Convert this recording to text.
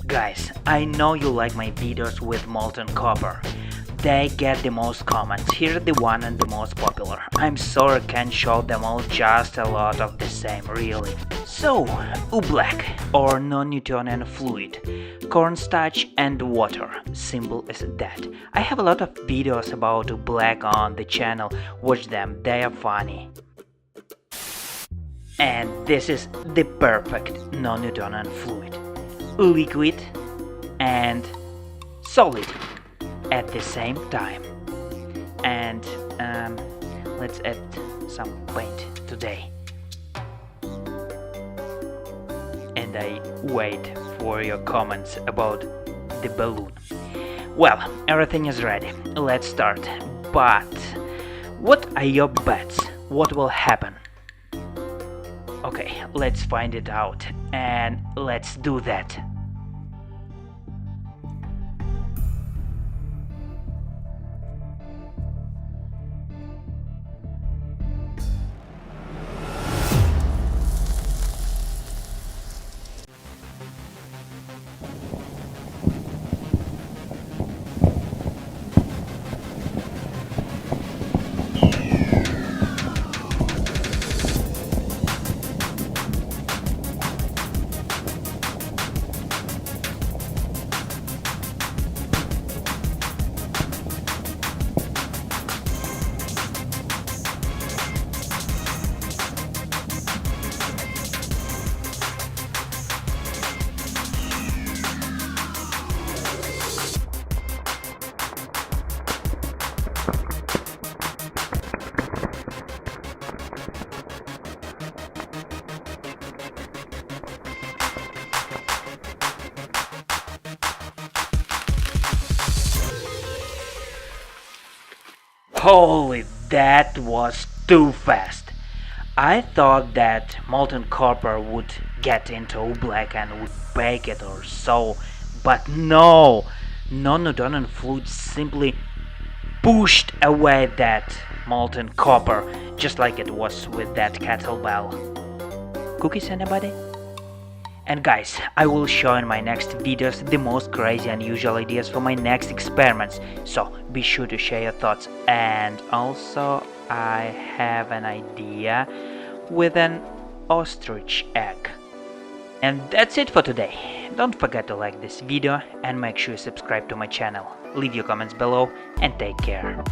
Guys, I know you like my videos with molten copper. They get the most comments. Here's the one and the most popular. I'm sorry I can't show them all, just a lot of the same, really. So, Oobleck, or non-Newtonian fluid, cornstarch and water, simple as that. I have a lot of videos about Oobleck on the channel, watch them, they are funny. And this is the perfect non-Newtonian fluid. Liquid and solid at the same time. And let's add some paint today. And I wait for your comments about the balloon. Well, everything is ready. Let's start. But what are your bets? What will happen? Okay, let's find it out and let's do that. Holy, that was too fast. I thought that molten copper would get into Oobleck and would bake it or so, but no! Non-Newtonian fluid simply pushed away that molten copper, just like it was with that kettlebell. Cookies, anybody? And guys, I will show in my next videos the most crazy and unusual ideas for my next experiments, so be sure to share your thoughts. And also, I have an idea with an ostrich egg. And that's it for today. Don't forget to like this video and make sure you subscribe to my channel. Leave your comments below and take care.